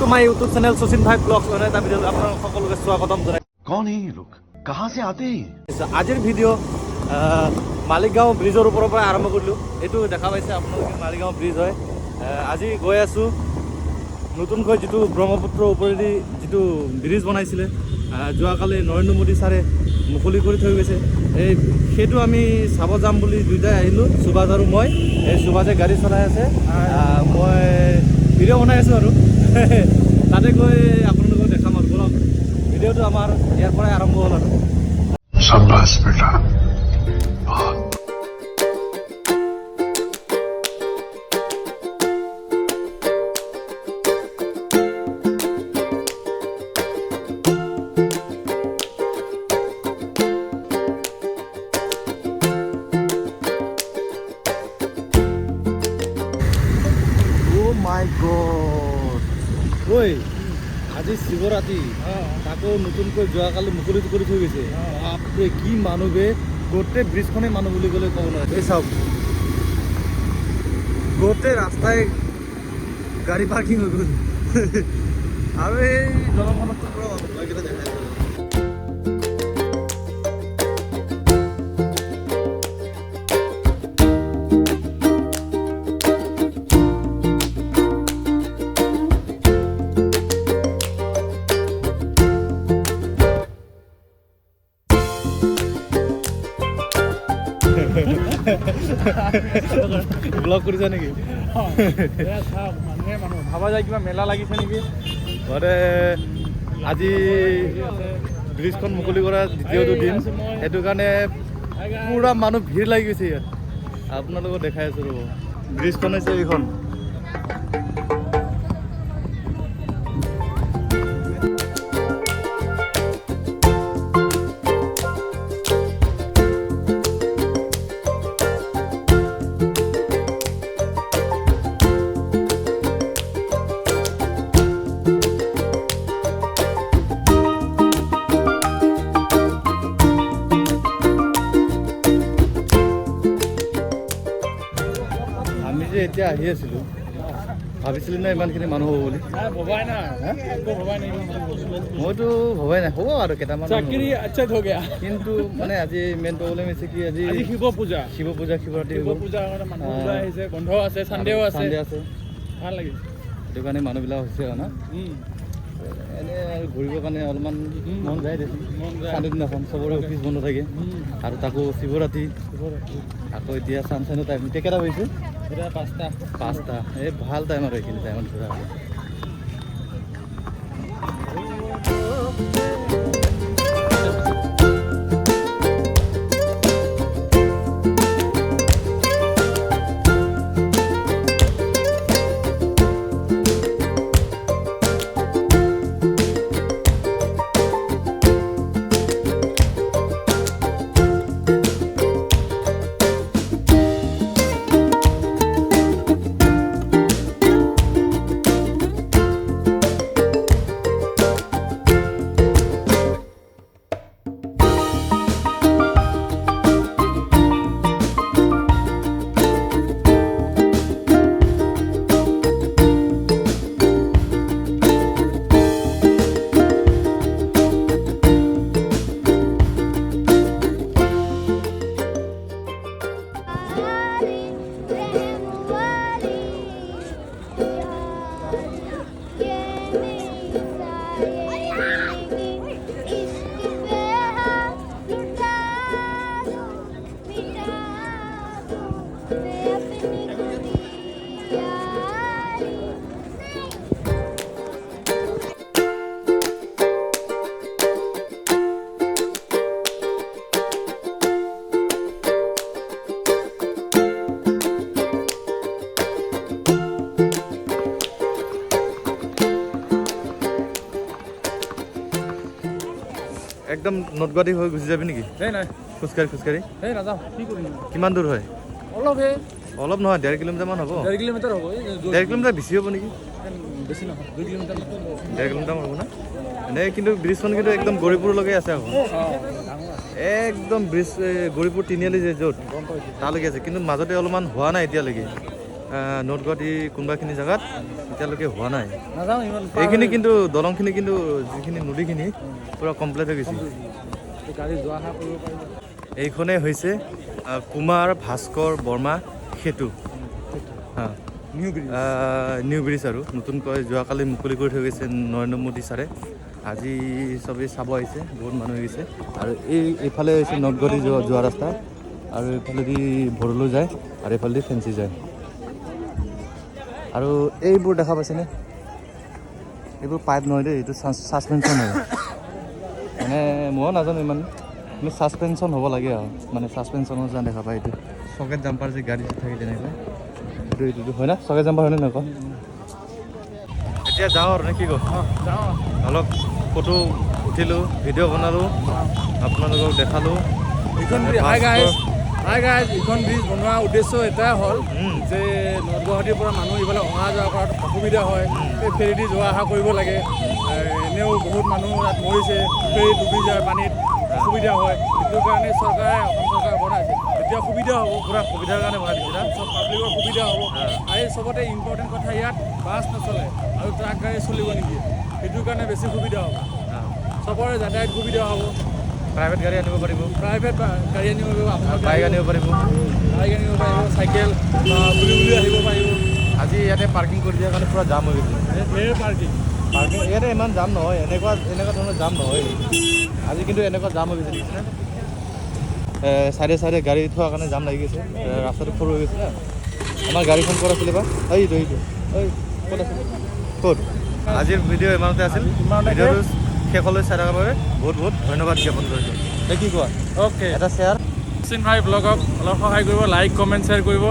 To my YouTube channel Sachin ভাই blogs মানে এটা ভিডিঅ' আপোনালোক সকলোকে স্বাগতম জনাই। कौन है ये लोग कहाँ से आते हैं? আজিৰ ভিডিঅ' মালিকগাঁও ব্ৰিজৰ ওপৰৰ পৰা আৰম্ভ কৰিলোঁ। এইটো দেখা পাইছে আপোনালোকে মালিকগাঁও ব্ৰিজ হয়। আজি গৈ আছোঁ নতুনকৈ যিটো ব্ৰহ্মপুত্ৰৰ ওপৰেদি যিটো ব্ৰিজ বনাইছিলে যোৱাকালি নৰেন্দ্ৰ মোদী ছাৰে মুকলি কৰি থৈ গৈছে, সেইটো আমি চাব যাম বুলি দুয়োটাই আহিলোঁ, সুভাষ আৰু মই। এই সুভাষে গাড়ী চলাই আছে, মই ভিডিঅ' বনাই আছোঁ আৰু তাতে গৈ আপোনালোকক দেখাম আৰু বলক। ভিডিঅ'টো আমাৰ ইয়াৰ পৰাই আৰম্ভ হ'ল আৰু। शाबाश बेटा। মাই গড, ঐ আজি শিৱৰাত্ৰি, তাকো নতুনকৈ যোৱাকালি মুকলি কৰি থৈ গৈছে। বাপৰে কি মানুহ বে, গোটেই ব্ৰিজখনেই মানুহ বুলি ক'লে ক'ব নোৱাৰে। এই চাওক গোটেই ৰাস্তাই গাড়ী পাৰ্কিং হৈ গ'ল আৰু এই দলংখনত পৰা মানুহকেইটা দেখাই আছে। ব্লগ কৰিছা নেকি? মানুহ ভাবা যায় কিবা মেলা লাগিছে নেকি? মানে আজি ব্ৰিজখন মুকলি কৰা দ্বিতীয়টো দিন, সেইটো কাৰণে পূৰা মানুহ ভিৰ লাগি গৈছে ইয়াত। আপোনালোকক দেখাই আছোঁ ৰ'ব, ব্ৰিজখন হৈছে এইখন। এতিয়া আহি আছিলোঁ, ভাবিছিলোঁ না ইমানখিনি মানুহ হ'ব বুলি? মইতো ভবাই নাই, হ'ব আৰু কেইটামান, কিন্তু মানে আজি মেইন প্ৰব্লেম হৈছে কি, আজি শিৱ পূজা, শিৱৰাত্ৰি বন্ধ আছে, চানডে আছে, ভাল লাগিছে। সেইটো কাৰণে মানুহবিলাক হৈছে আৰু না এনেই আৰু ঘূৰিবৰ কাৰণে অলপমান মন যায় দেচোন। চানডে দিনাখন চবৰে অফিচ বন্ধ থাকে আৰু তাকো শিৱৰাত্ৰি। আকৌ এতিয়া চানচাইনৰ টাইম, এতিয়া কেইটা হৈছে? 5টা। এই ভাল টাইম আৰু এইখিনি টাইমত ঘূৰা হ'লে। একদম নদগুৱাহাটী হৈ গুচি যাবি নেকি? নাই খোজকাঢ়ি নাযাওঁ। কি কৰিম? কিমান দূৰ হয়? অলপ নহয়, 1.5 কিলোমিটাৰমান হ'ব। 1.5 কিলোমিটাৰ হ'ব। 1.5 কিলোমিটাৰ বেছি হ'ব নেকি? বেছি নহয়, 2 কিলোমিটাৰ। 1.5 কিলোমিটাৰমান হ'ব না? এনেই কিন্তু ব্ৰিজখন কিন্তু একদম গৌৰীপুৰলৈকে আছে আকৌ। একদম ব্ৰিজ গৌৰীপুৰ তিনিআলি যে য'ত তালৈকে আছে, কিন্তু মাজতে অলপমান হোৱা নাই এতিয়ালৈকে। নৰ্থ গুৱাহাটী কোনোবাখিনি জেগাত এতিয়ালৈকে হোৱা নাই। নাযাওঁ ইমান এইখিনি কিন্তু দলংখিনি কিন্তু যিখিনি নদীখিনি পূৰা কমপ্লিট হৈ গৈছে। গাড়ী যোৱা অহা কৰিব পাৰিব। এইখনেই হৈছে কুমাৰ ভাস্কৰ বৰ্মা সেতু। হা, নিউ ব্ৰিজ আৰু নতুনকৈ যোৱাকালি মুকলি কৰি থৈ গৈছে নৰেন্দ্ৰ মোদী ছাৰে। আজি চবেই চাব আহিছে, বহুত মানুহ হৈ গৈছে। আৰু এইফালে হৈছে নৰ্থ গুৱাহাটী যোৱা ৰাস্তা, আৰু এইফালেদি ভৰলু যায়, আৰু এইফালেদি ফেঞ্চি যায়। আৰু এইবোৰ দেখা পাইছেনে? এইবোৰ পাইপ নহয় দেই, এইটো ছাছপেনশ্যন হয়। মানে ময়ো নাজানো ইমান, কিন্তু ছাছপেনশ্যন হ'ব লাগে আৰু মানে ছাছপেনশ্যনৰ যেন দেখা পায়। এইটো চকেট জাম্পাৰ যে গাড়ী থাকে তেনেকৈ, এইটো হয় না? চকেট জাম্পাৰ হয়নে নকওঁ? এতিয়া যাওঁ আৰু নে কি কওঁ? যাওঁ অলপ ফটো উঠিলোঁ, ভিডিঅ' বনালোঁ, আপোনালোকক দেখালোঁ। হাই গাইজ, এইখন ব্ৰিজ বনোৱাৰ উদ্দেশ্য এটাই হ'ল যে নৰ্থ গুৱাহাটীৰ পৰা মানুহ ইফালে অহা যোৱা কৰাত অসুবিধা হয়, এই ফেৰীদি যোৱা অহা কৰিব লাগে। এনেও বহুত মানুহ ইয়াত মৰিছে, ফেৰী ডুবি যায় পানীত, অসুবিধা হয়। সেইটো কাৰণে চৰকাৰে, অসম চৰকাৰে বনাইছে। এতিয়া সুবিধা হ'ব, পূৰা সুবিধাৰ কাৰণে বনাই দিছে না? চব পাব্লিকৰ সুবিধা হ'ব। আৰু এই চবতে ইম্পৰ্টেণ্ট কথা, ইয়াত বাছ নচলে আৰু ট্ৰাক গাড়ী চলিব নিদিয়ে। সেইটো কাৰণে বেছি সুবিধা হ'ব, চবৰে যাতায়াত সুবিধা হ'ব। প্ৰাইভেট গাড়ী আনিব পাৰিব, প্ৰাইভেট গাড়ী আনিব পাৰিব, আপোনাৰ বাইক আনিব পাৰিব, বাইক আনিব পাৰিব, চাইকেল বুলি আহিব পাৰিব। আজি ইয়াতে পাৰ্কিং কৰি দিয়াৰ কাৰণে পূৰা জাম হৈ গৈছে। ধেৰ পাৰ্কিং ইয়াতে ইমান জাম নহয়, এনেকুৱা ধৰণৰ জাম নহয়। আজি কিন্তু এনেকুৱা জাম হৈ গৈছে, দেখিছেনে? চাইডে চাইডে গাড়ী থোৱাৰ কাৰণে জাম লাগি গৈছে, ৰাস্তাটো সৰু হৈ গৈছে না। আমাৰ গাড়ীখন ক'ত আছিলে বা? এইটো ক'ত আছিলে? ক'ত? আজিৰ ভিডিঅ' ইমানতে আছিল। ভিডিঅ'টো শেষলৈ চাই থকাৰ বাবে বহুত বহুত ধন্যবাদ জ্ঞাপন কৰিছোঁ। কি কোৱা? অ'কে, এটা শ্বেয়াৰ চিন ভাই ব্লগক অলপ সহায় কৰিব, লাইক কমেণ্ট শ্বেয়াৰ কৰিব।